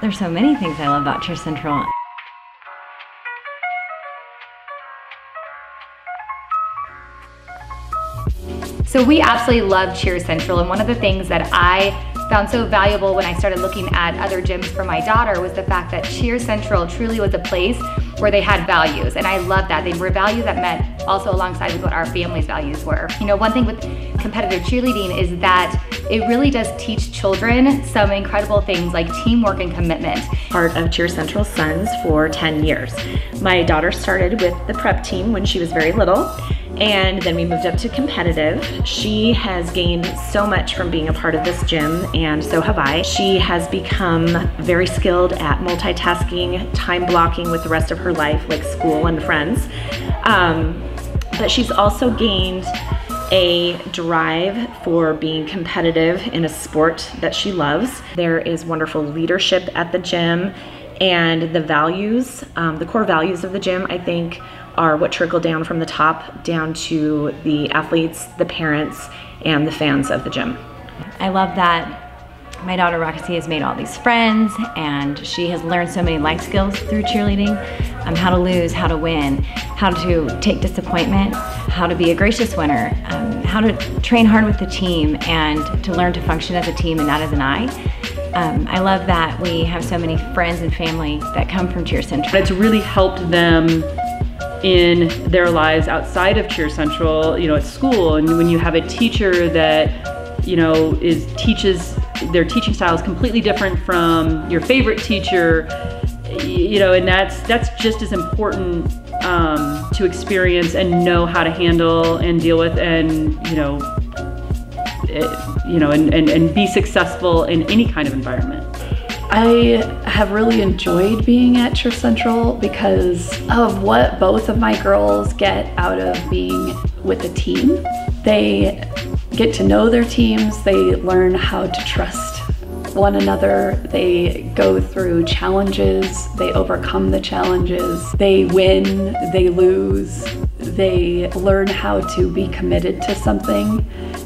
There's so many things I love about Cheer Central. So we absolutely love Cheer Central, and one of the things that I found so valuable when I started looking at other gyms for my daughter was the fact that Cheer Central truly was a place where they had values, and I love that. They were values that met also alongside with what our family's values were. You know, one thing with competitive cheerleading is that it really does teach children some incredible things like teamwork and commitment. Part of Cheer Central's Sons for 10 years. My daughter started with the prep team when she was very little, and then we moved up to competitive. She has gained so much from being a part of this gym, and so have I. She has become very skilled at multitasking, time blocking with the rest of her life, like school and friends. But she's also gained a drive for being competitive in a sport that she loves. There is wonderful leadership at the gym, and the values, the core values of the gym, I think, are what trickle down from the top down to the athletes, the parents, and the fans of the gym. I love that my daughter Roxy has made all these friends, and she has learned so many life skills through cheerleading. How to lose, how to win, how to take disappointment, how to be a gracious winner, how to train hard with the team, and to learn to function as a team and not as an I. I love that we have so many friends and family that come from Cheer Central. It's really helped them in their lives outside of Cheer Central, you know, at school. And when you have a teacher that, you know, teaches, their teaching style is completely different from your favorite teacher, you know, and that's just as important to experience and know how to handle and deal with, and and be successful in any kind of environment. I have really enjoyed being at Cheer Central because of what both of my girls get out of being with a team. They get to know their teams, they learn how to trust one another, they go through challenges, they overcome the challenges, they win, they lose, they learn how to be committed to something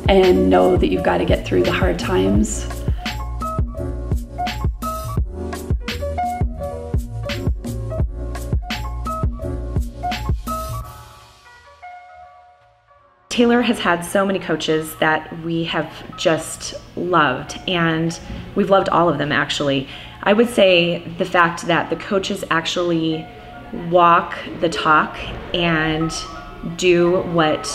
and know that you've got to get through the hard times. Taylor has had so many coaches that we have just loved, and we've loved all of them actually. I would say the fact that the coaches actually walk the talk and do what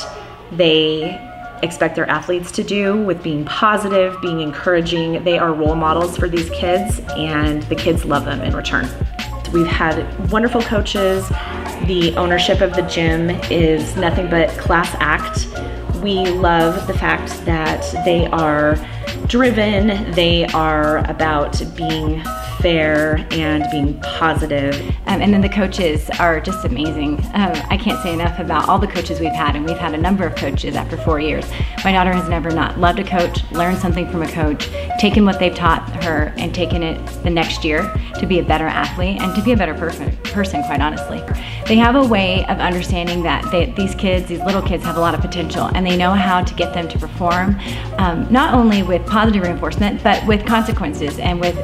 they expect their athletes to do with being positive, being encouraging. They are role models for these kids, and the kids love them in return. We've had wonderful coaches. The ownership of the gym is nothing but class act. We love the fact that they are driven, they are about being fair and being positive. And then the coaches are just amazing. I can't say enough about all the coaches we've had, and we've had a number of coaches after 4 years. My daughter has never not loved a coach, learned something from a coach, taken what they've taught her and taken it the next year to be a better athlete and to be a better person, quite honestly. They have a way of understanding that these little kids have a lot of potential, and they know how to get them to perform, not only with positive reinforcement, but with consequences and with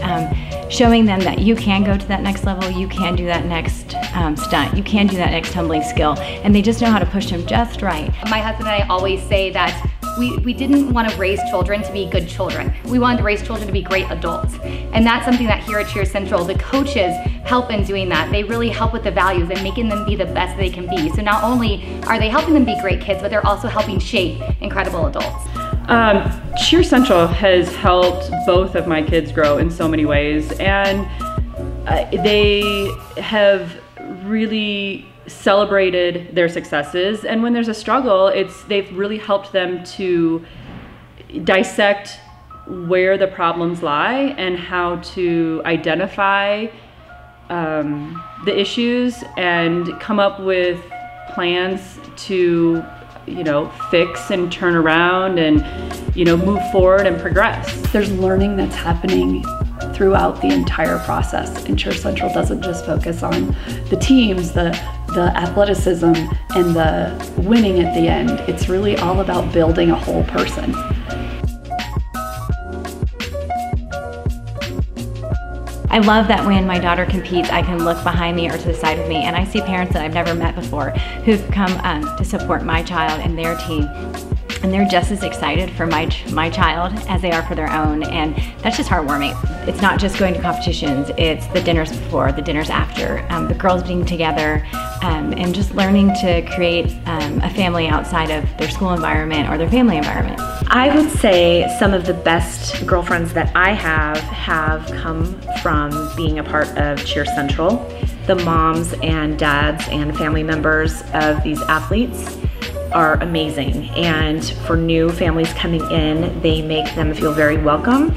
showing them that you can go to that next level, you can do that next stunt, you can do that next tumbling skill, and they just know how to push them just right. My husband and I always say that we didn't want to raise children to be good children. We wanted to raise children to be great adults. And that's something that here at Cheer Central, the coaches help in doing that. They really help with the values and making them be the best they can be. So not only are they helping them be great kids, but they're also helping shape incredible adults. Cheer Central has helped both of my kids grow in so many ways, and they have really celebrated their successes, and when there's a struggle, they've really helped them to dissect where the problems lie and how to identify the issues and come up with plans to fix and turn around and move forward and progress. There's learning that's happening throughout the entire process, and Cheer Central doesn't just focus on the teams, the athleticism and the winning at the end. It's really all about building a whole person. I love that when my daughter competes, I can look behind me or to the side of me and I see parents that I've never met before who've come to support my child and their team. And they're just as excited for my child as they are for their own, and that's just heartwarming. It's not just going to competitions, it's the dinners before, the dinners after, the girls being together, and just learning to create a family outside of their school environment or their family environment. I would say some of the best girlfriends that I have come from being a part of Cheer Central. The moms and dads and family members of these athletes are amazing, and for new families coming in, they make them feel very welcome.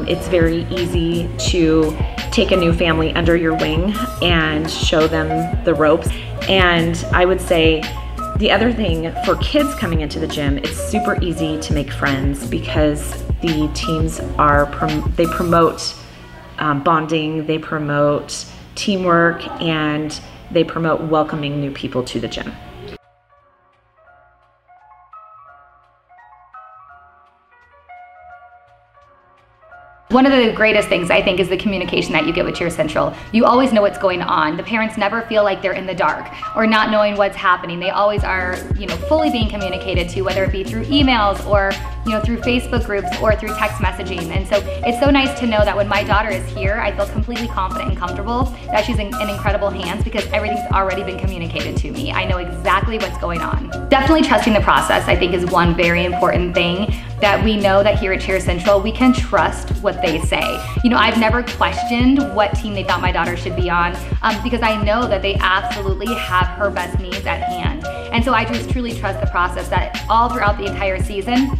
It's very easy to take a new family under your wing and show them the ropes. And I would say the other thing for kids coming into the gym, it's super easy to make friends because the teams they promote bonding, they promote teamwork, and they promote welcoming new people to the gym. One of the greatest things, I think, is the communication that you get with Cheer Central. You always know what's going on. The parents never feel like they're in the dark or not knowing what's happening. They always are, fully being communicated to, whether it be through emails or, through Facebook groups or through text messaging. And so it's so nice to know that when my daughter is here, I feel completely confident and comfortable that she's in incredible hands because everything's already been communicated to me. I know exactly what's going on. Definitely trusting the process, I think, is one very important thing that we know that here at Cheer Central, we can trust what they say. I've never questioned what team they thought my daughter should be on because I know that they absolutely have her best needs at hand. And so I just truly trust the process that all throughout the entire season,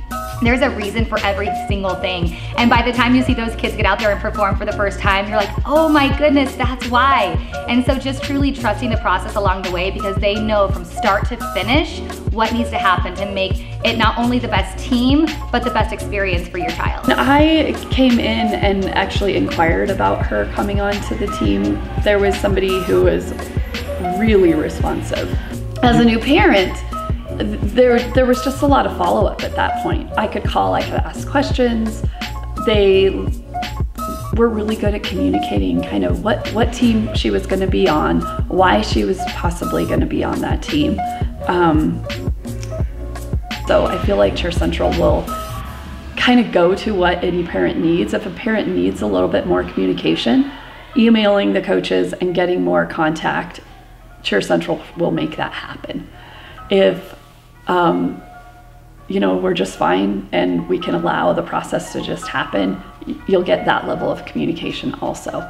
there's a reason for every single thing. And by the time you see those kids get out there and perform for the first time, you're like, oh my goodness, that's why. And so just truly trusting the process along the way because they know from start to finish what needs to happen to make it not only the best team, but the best experience for your child. I came in and actually inquired about her coming on to the team. There was somebody who was really responsive. As a new parent, there was just a lot of follow-up at that point. I could call, I could ask questions. They were really good at communicating kind of what team she was going to be on, why she was possibly going to be on that team. So I feel like Cheer Central will kind of go to what any parent needs. If a parent needs a little bit more communication, emailing the coaches and getting more contact, Cheer Central will make that happen. If we're just fine and we can allow the process to just happen, you'll get that level of communication also.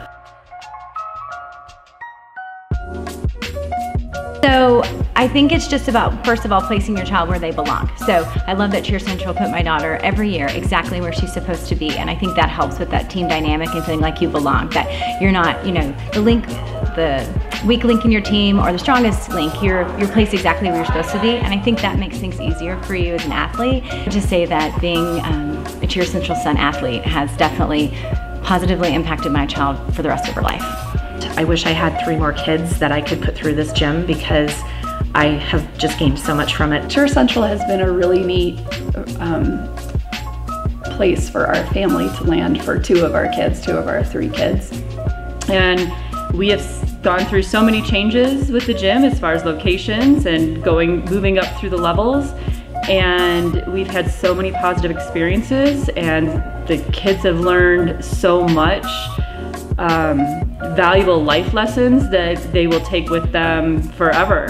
So I think it's just about, first of all, placing your child where they belong. So I love that Cheer Central put my daughter every year exactly where she's supposed to be. And I think that helps with that team dynamic and feeling like you belong, that you're not, the weak link in your team or the strongest link. You're placed exactly where you're supposed to be. And I think that makes things easier for you as an athlete. To say that being a Cheer Central Sun athlete has definitely positively impacted my child for the rest of her life. I wish I had 3 more kids that I could put through this gym because I have just gained so much from it. Cheer Central has been a really neat place for our family to land for 2 of our 3 kids. And we have gone through so many changes with the gym as far as locations and moving up through the levels. And we've had so many positive experiences and the kids have learned so much valuable life lessons that they will take with them forever.